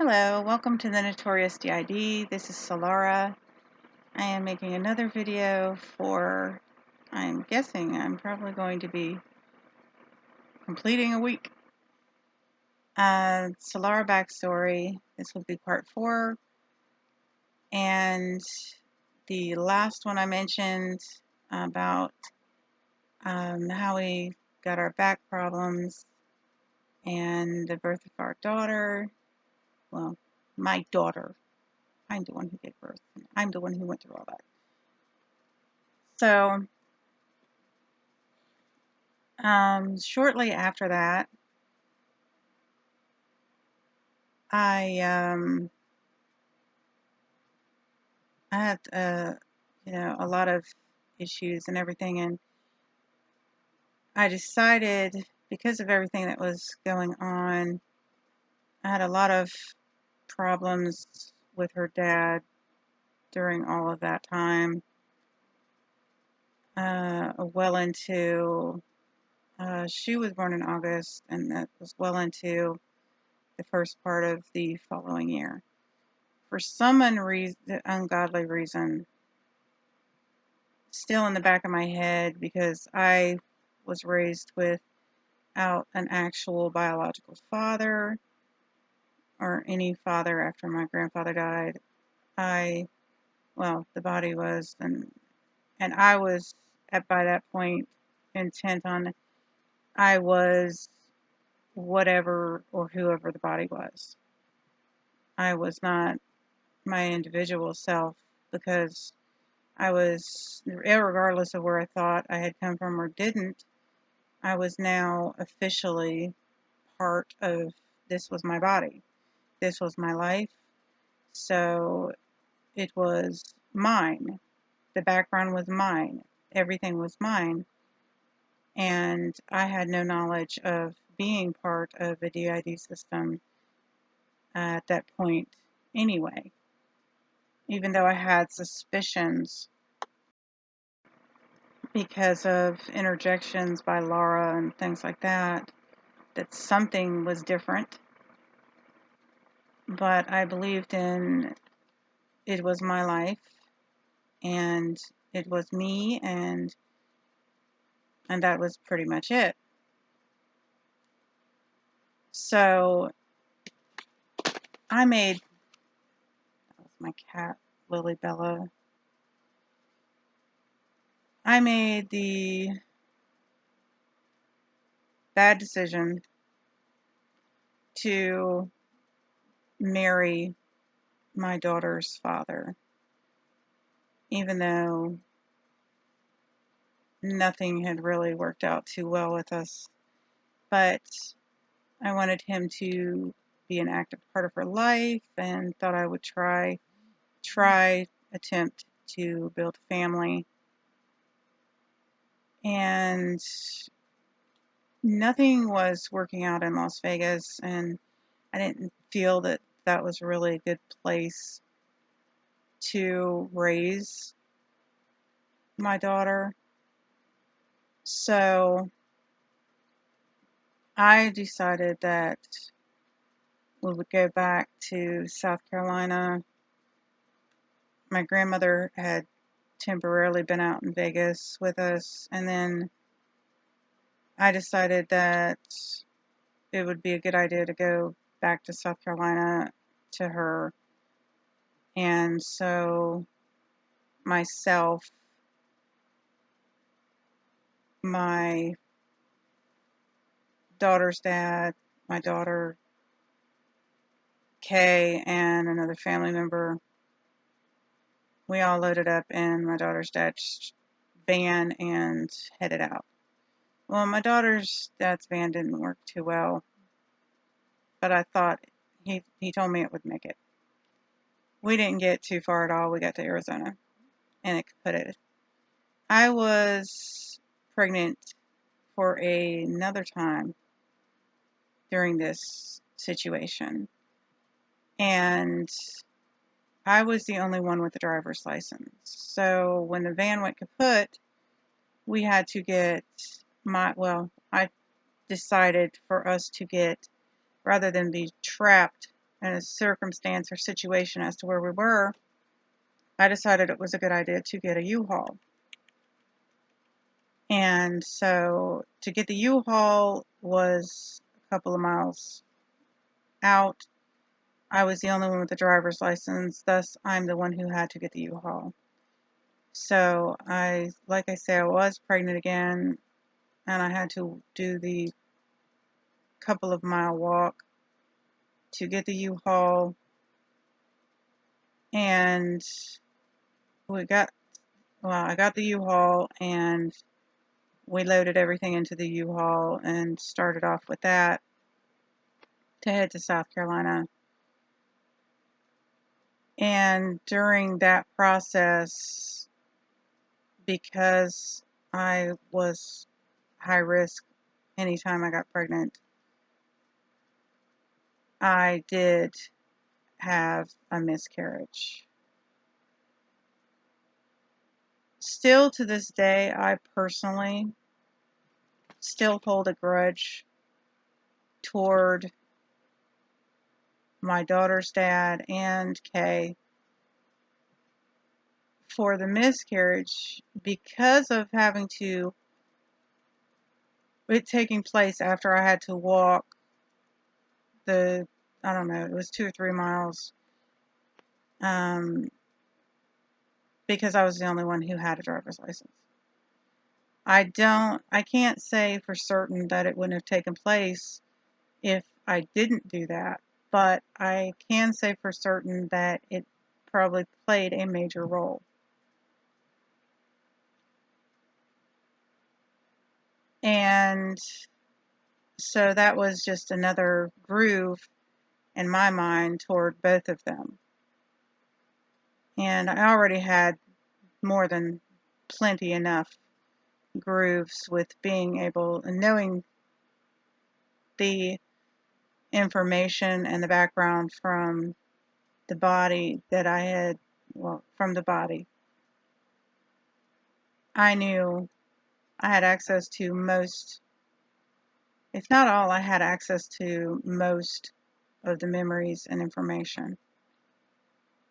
Hello, welcome to the Notorious DID. This is Solara. I am making another video for, I'm guessing I'm probably going to be completing a week. Solara backstory. This will be part 4. And the last one I mentioned about how we got our back problems and the birth of our daughter. Well, my daughter. I'm the one who gave birth. I'm the one who went through all that. So, shortly after that, I had a lot of issues and everything, and I decided, because of everything that was going on, I had a lot of problems with her dad during all of that time. Well into she was born in August, and that was well into the first part of the following year. For some ungodly reason, still in the back of my head, because I was raised without an actual biological father or any father after my grandfather died. The body was, and I was by that point intent on I was whatever or whoever the body was. I was not my individual self, because I was, regardless of where I thought I had come from or didn't, I was now officially part of, this was my body. This was my life. So it was mine. The background was mine. Everything was mine. And I had no knowledge of being part of a D.I.D. system at that point anyway. Even though I had suspicions because of interjections by Laura and things like that something was different. But I believed in it was my life, and it was me, and that was pretty much it. So I made, that was my cat, Lily Bella. I made the bad decision to marry my daughter's father, even though nothing had really worked out too well with us. But I wanted him to be an active part of her life, and thought I would attempt to build a family. And nothing was working out in Las Vegas, and I didn't feel that that was really a good place to raise my daughter. So I decided that we would go back to South Carolina. My grandmother had temporarily been out in Vegas with us, and then I decided that it would be a good idea to go back to South Carolina to her. And so myself, my daughter's dad, my daughter Kay, and another family member, we all loaded up in my daughter's dad's van and headed out. Well, my daughter's dad's van didn't work too well, but I thought he told me it would make it. We didn't get too far at all. We got to Arizona, and it kaputted. I was pregnant for another time during this situation, and I was the only one with a driver's license. So when the van went kaput, we had to get I decided for us to get, rather than be trapped and a circumstance or situation as to where we were, I decided it was a good idea to get a U-Haul. And so to get the U-Haul was a couple of miles out. I was the only one with a driver's license, thus I'm the one who had to get the U-Haul. So like I say, I was pregnant again, and I had to do the couple of mile walk to get the U-Haul, and I got the U-Haul, and we loaded everything into the U-Haul and started off with that to head to South Carolina. And during that process, because I was high risk anytime I got pregnant, I did have a miscarriage. Still to this day, I personally still hold a grudge toward my daughter's dad and Kay for the miscarriage, because of it taking place after I had to walk I don't know, it was 2 or 3 miles, because I was the only one who had a driver's license. I can't say for certain that it wouldn't have taken place if I didn't do that, but I can say for certain that it probably played a major role. And so that was just another groove in my mind toward both of them. And I already had more than plenty enough grooves with being able and knowing the information and the background from the body that I had, from the body. I knew I had access to most, if not all, I had access to most of the memories and information.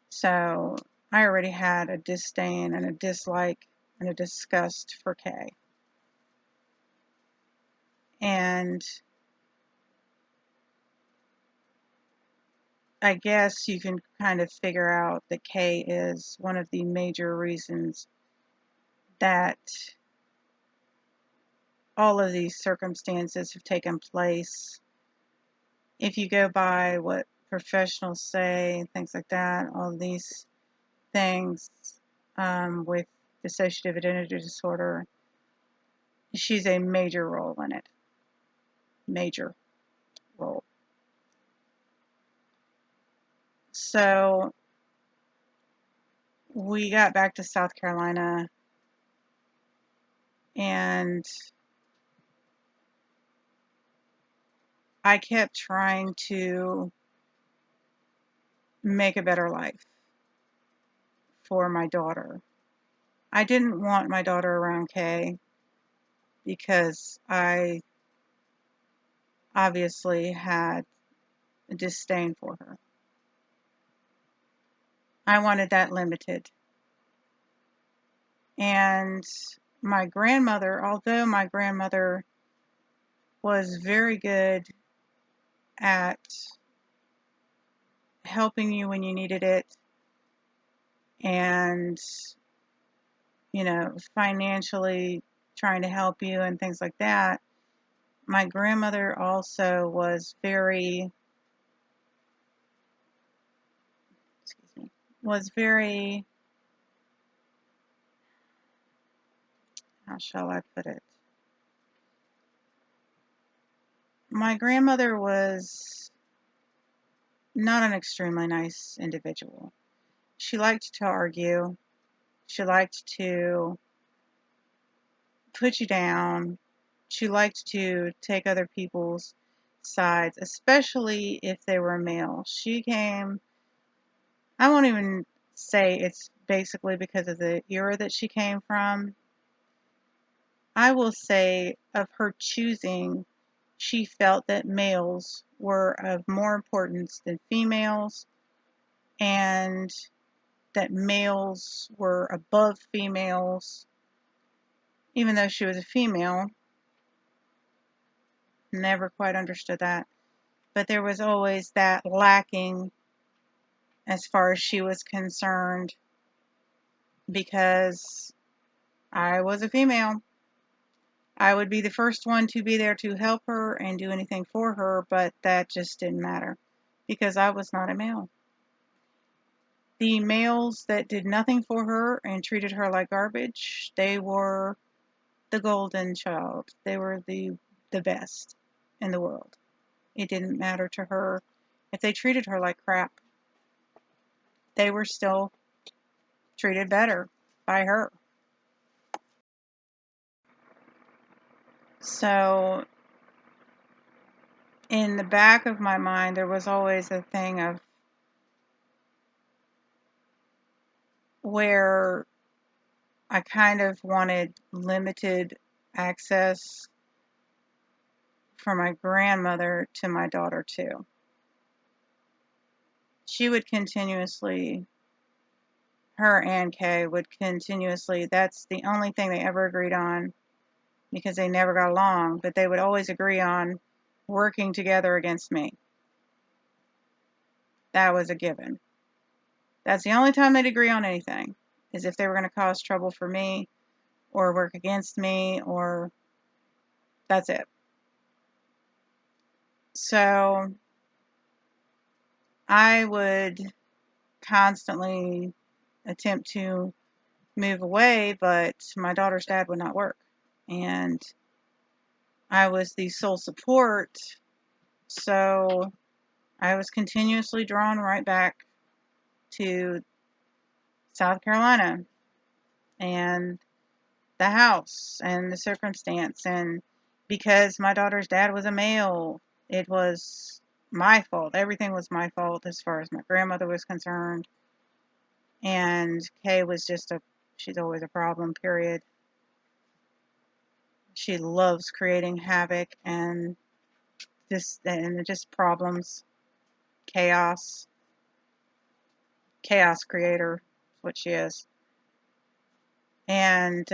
So I already had a disdain and a dislike and a disgust for Kay. And I guess you can kind of figure out that Kay is one of the major reasons that all of these circumstances have taken place. If you go by what professionals say, things like that, all of these things with dissociative identity disorder, she's a major role in it. Major role. So we got back to South Carolina, and I kept trying to make a better life for my daughter. I didn't want my daughter around Kay because I obviously had a disdain for her. I wanted that limited. And my grandmother, although my grandmother was very good at helping you when you needed it, and financially trying to help you and things like that, my grandmother also was very how shall I put it? My grandmother was not an extremely nice individual. She liked to argue. She liked to put you down. She liked to take other people's sides, especially if they were male. I won't even say it's basically because of the era that she came from. I will say of her choosing, she felt that males were of more importance than females, and that males were above females, even though she was a female. Never quite understood that. But there was always that lacking as far as she was concerned, because I was a female. I would be the first one to be there to help her and do anything for her, but that just didn't matter because I was not a male. The males that did nothing for her and treated her like garbage, they were the golden child. They were the best in the world. It didn't matter to her if they treated her like crap. They were still treated better by her. So in the back of my mind, there was always a thing of where I kind of wanted limited access for my grandmother to my daughter too. She would continuously, her and Kay would continuously, that's the only thing they ever agreed on, because they never got along, but they would always agree on working together against me. That was a given. That's the only time they'd agree on anything, is if they were going to cause trouble for me or work against me, or that's it. So I would constantly attempt to move away, but my daughter's dad would not work. And I was the sole support, so I was continuously drawn right back to South Carolina and the house and the circumstance. And because my daughter's dad was a male, it was my fault. Everything was my fault as far as my grandmother was concerned. And Kay was just she's always a problem, period. She loves creating havoc and just problems, chaos creator, is what she is. And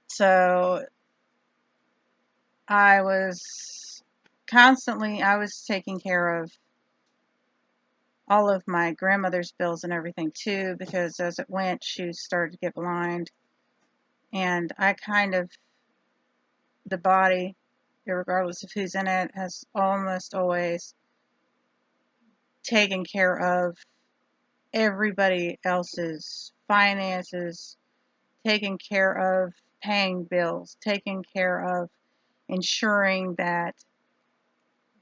so I was taking care of all of my grandmother's bills and everything too, because as it went, she started to get blind. And I kind of, the body, regardless of who's in it, has almost always taken care of everybody else's finances, taking care of paying bills, taking care of ensuring that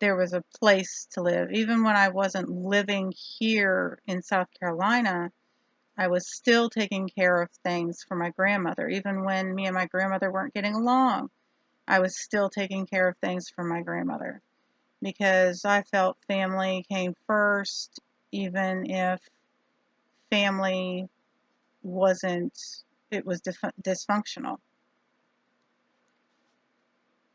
there was a place to live. Even when I wasn't living here in South Carolina, I was still taking care of things for my grandmother. Even when me and my grandmother weren't getting along, I was still taking care of things for my grandmother, because I felt family came first, even if family wasn't, it was dysfunctional.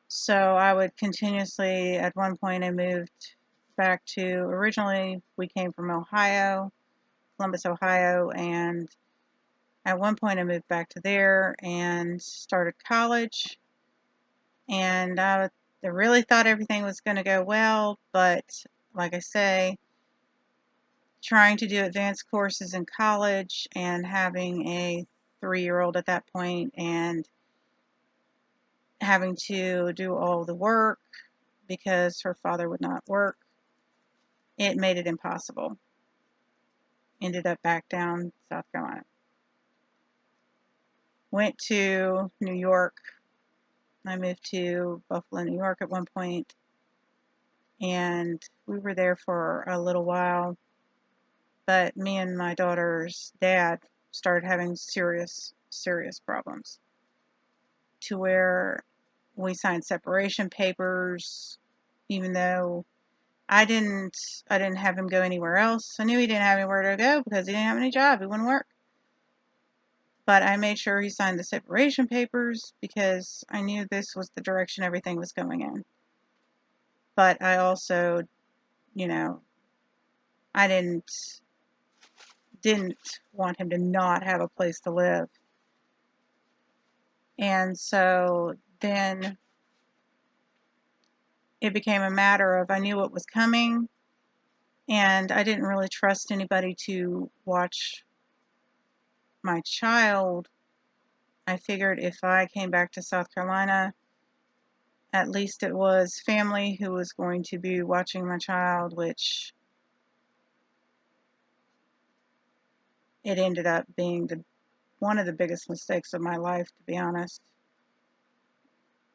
So I would continuously, at one point I moved back to, originally we came from Ohio, Columbus, Ohio, and at one point I moved back to there and started college. And I really thought everything was going to go well, but like I say, trying to do advanced courses in college and having a 3-year-old at that point and having to do all the work because her father would not work, it made it impossible. Ended up back down South Carolina. Went to New York. I moved to Buffalo, New York at one point, and we were there for a little while, but me and my daughter's dad started having serious problems, to where we signed separation papers, even though I didn't have him go anywhere else. I knew he didn't have anywhere to go because he didn't have any job. He wouldn't work. But I made sure he signed the separation papers because I knew this was the direction everything was going in. but I also, I didn't want him to not have a place to live. And so then it became a matter of, I knew what was coming, and I didn't really trust anybody to watch my child. I figured if I came back to South Carolina, at least it was family who was going to be watching my child, which it ended up being one of the biggest mistakes of my life, to be honest,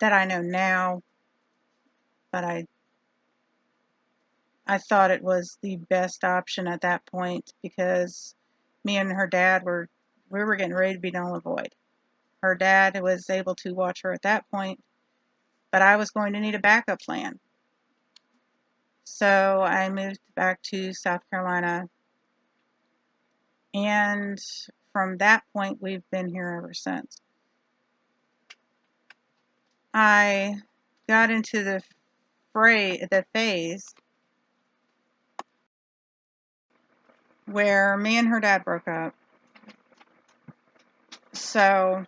that I know now, but I thought it was the best option at that point, because me and her dad we were getting ready to be null and void. Her dad was able to watch her at that point, but I was going to need a backup plan. So I moved back to South Carolina, and from that point we've been here ever since. I got into the phase where me and her dad broke up. So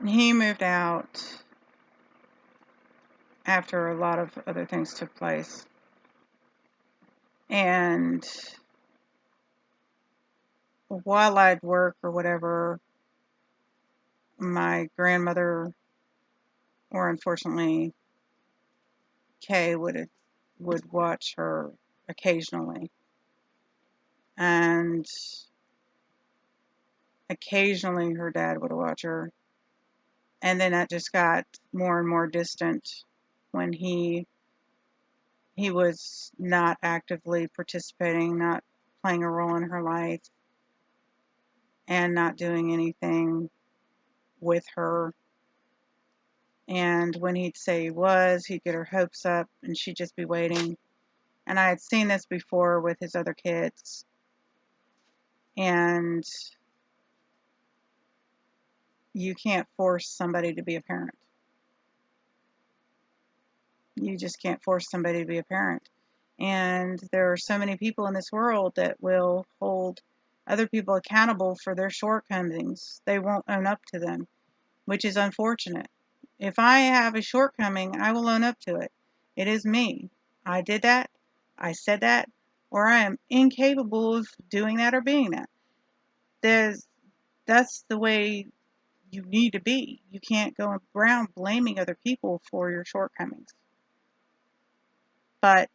he moved out after a lot of other things took place. And while I'd work or whatever, my grandmother, or unfortunately Kay, would watch her occasionally. And occasionally her dad would watch her. And then that just got more and more distant when he was not actively participating, not playing a role in her life, and not doing anything with her. And when he'd say he was, he'd get her hopes up and she'd just be waiting. And I had seen this before with his other kids. And you can't force somebody to be a parent. You just can't force somebody to be a parent. And there are so many people in this world that will hold other people accountable for their shortcomings. They won't own up to them, which is unfortunate. If I have a shortcoming, I will own up to it. It is me. I did that. I said that. Or I am incapable of doing that or being that. That's the way you need to be. You can't go around blaming other people for your shortcomings. But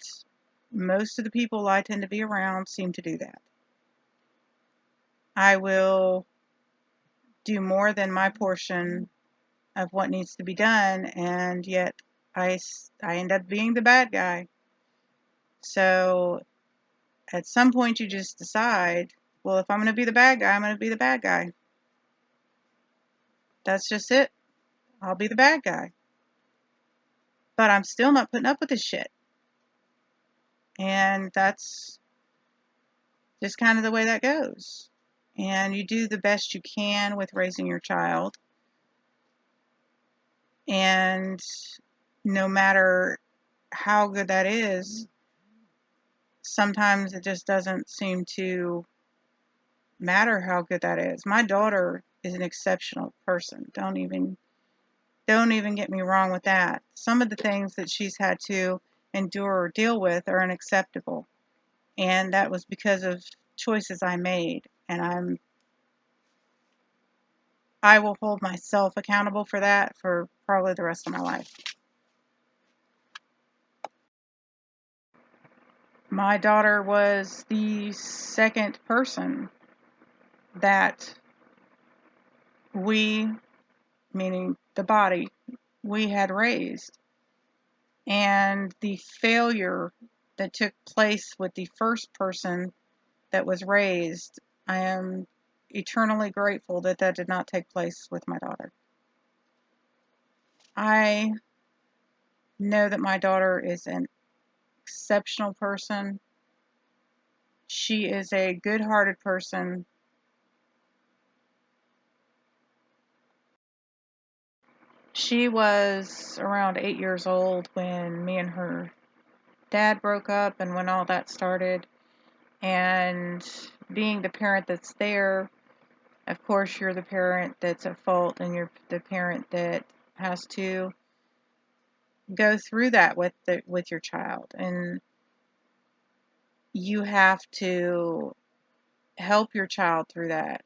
most of the people I tend to be around seem to do that. I will do more than my portion of what needs to be done, and yet I end up being the bad guy. So at some point you just decide, well, if I'm going to be the bad guy, I'm going to be the bad guy. That's just it. I'll be the bad guy. But I'm still not putting up with this shit. And that's just kind of the way that goes. And you do the best you can with raising your child. And no matter how good that is, sometimes it just doesn't seem to matter how good that is. My daughter is an exceptional person. Don't even get me wrong with that. Some of the things that she's had to endure or deal with are unacceptable. And that was because of choices I made. And I will hold myself accountable for that for probably the rest of my life. My daughter was the second person that we, meaning the body, we had raised. And the failure that took place with the first person that was raised, I am eternally grateful that that did not take place with my daughter. I know that my daughter is an exceptional person. She is a good-hearted person. She was around 8 years old when me and her dad broke up and when all that started. And being the parent that's there, of course, you're the parent that's at fault and you're the parent that has to go through that with your child. And you have to help your child through that.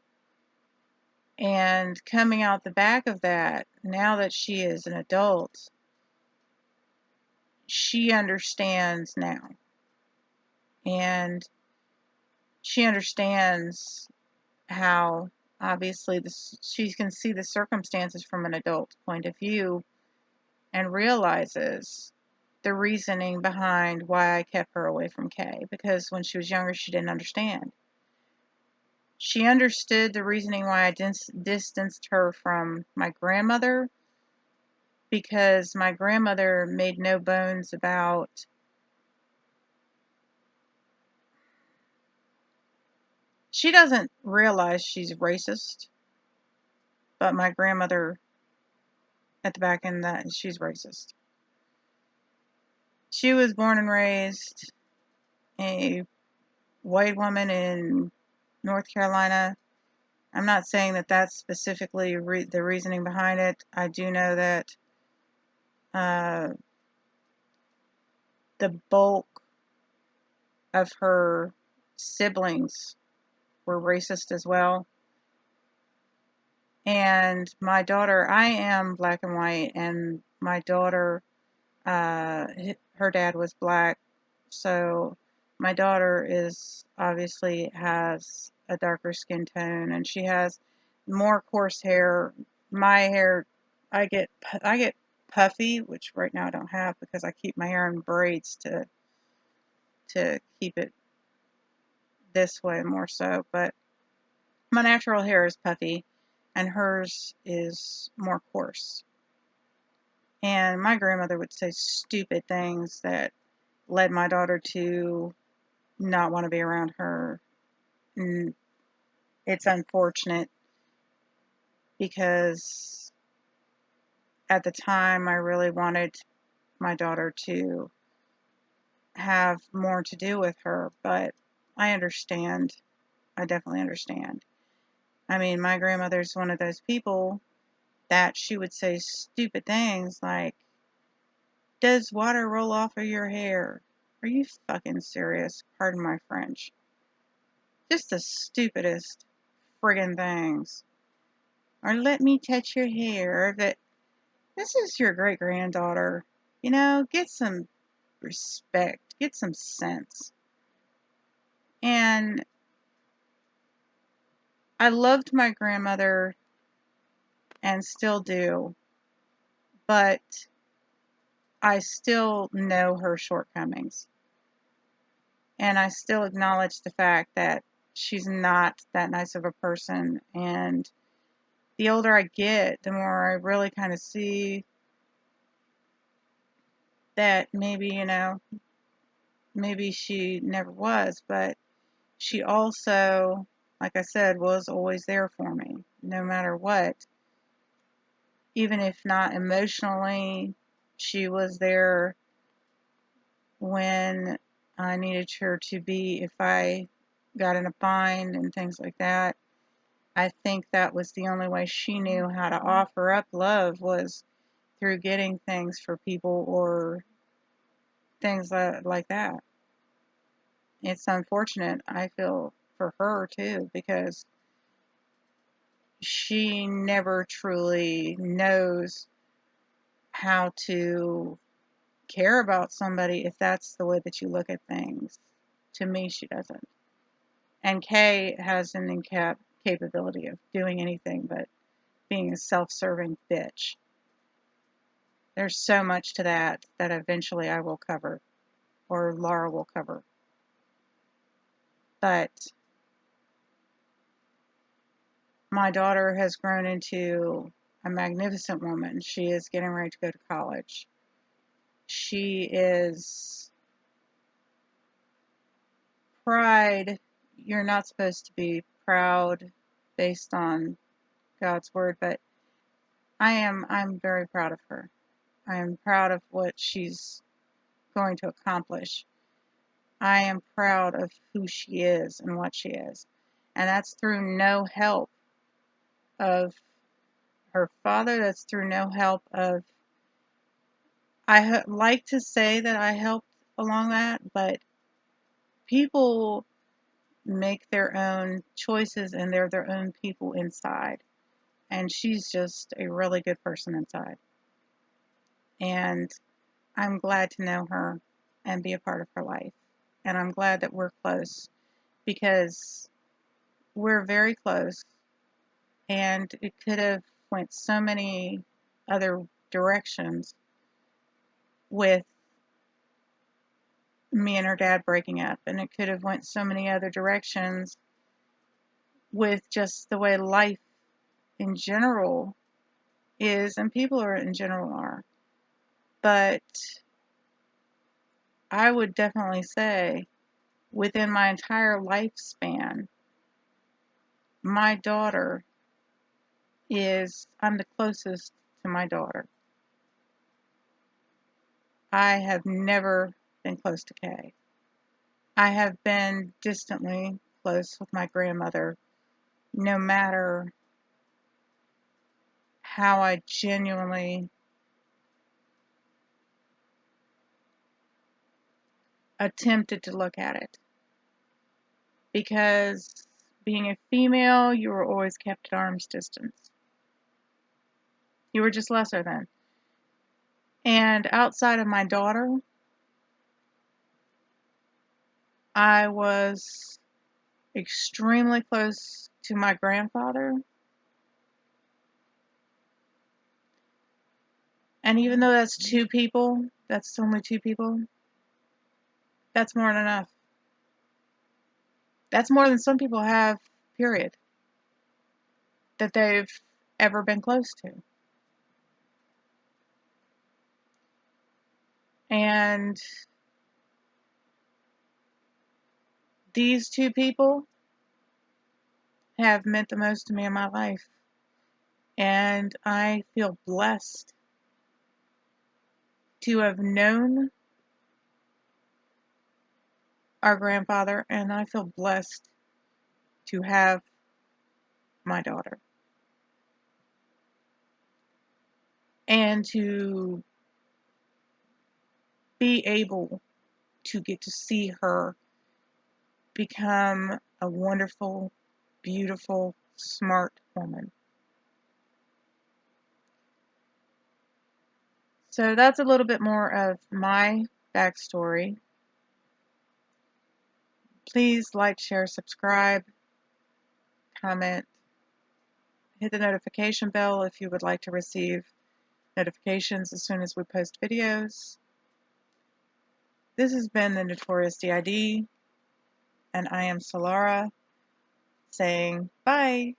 And coming out the back of that, now that she is an adult, she understands now. And she understands how, obviously, she can see the circumstances from an adult point of view and realizes the reasoning behind why I kept her away from Kay. Because when she was younger, she didn't understand. She understood the reasoning why I distanced her from my grandmother, because my grandmother made no bones about she doesn't realize she's racist, but my grandmother at the back end that she's racist. She was born and raised a white woman in North Carolina. I'm not saying that that's specifically the reasoning behind it. I do know that the bulk of her siblings were racist as well. And my daughter, I am black and white, and my daughter, her dad was black, so my daughter is obviously has a darker skin tone, and she has more coarse hair. My hair, I get puffy, which right now I don't have because I keep my hair in braids to keep it this way more so. But my natural hair is puffy, and hers is more coarse. And my grandmother would say stupid things that led my daughter to not want to be around her. And it's unfortunate because at the time I really wanted my daughter to have more to do with her, but I understand. I definitely understand. I mean, my grandmother's one of those people that she would say stupid things like, "Does water roll off of your hair?" Are you fucking serious? Pardon my French. Just the stupidest friggin' things. Or "let me touch your hair." That this is your great granddaughter. You know, get some respect, get some sense. And I loved my grandmother and still do, but I still know her shortcomings. And I still acknowledge the fact that she's not that nice of a person. And the older I get, the more I really kind of see that maybe, maybe she never was, but she also, like I said, was always there for me, no matter what. Even if not emotionally, she was there when I needed her to be if I got in a bind and things like that. I think that was the only way she knew how to offer up love was through getting things for people or things like that. It's unfortunate, I feel, for her too, because she never truly knows how to care about somebody if that's the way that you look at things. To me, she doesn't. And Kay has an incapability of doing anything but being a self-serving bitch. There's so much to that that eventually I will cover, or Laura will cover. But my daughter has grown into a magnificent woman. She is getting ready to go to college. She is pride. You're not supposed to be proud based on God's word, but I'm very proud of her. I am proud of what she's going to accomplish. I am proud of who she is and what she is. And that's through no help of her father. That's through no help of, like to say that I helped along that, but people make their own choices and they're their own people inside. And she's just a really good person inside. And I'm glad to know her and be a part of her life. And I'm glad that we're close because we're very close, and it could have went so many other directions with me and her dad breaking up, and it could have went so many other directions with just the way life in general is, and people are in general are. But I would definitely say within my entire lifespan, my daughter I'm the closest to my daughter. I have never been close to Kay. I have been distantly close with my grandmother, no matter how I genuinely attempted to look at it. Because being a female, you were always kept at arm's distance. You were just lesser than. And outside of my daughter, I was extremely close to my grandfather. And even though that's two people, that's only two people, that's more than enough. That's more than some people have, period, that they've ever been close to. And these two people have meant the most to me in my life. And I feel blessed to have known our grandfather, and I feel blessed to have my daughter. And to be able to get to see her become a wonderful, beautiful, smart woman. So that's a little bit more of my backstory. Please like, share, subscribe, comment, hit the notification bell if you would like to receive notifications as soon as we post videos. This has been the Notorious DID, and I am Solara saying bye.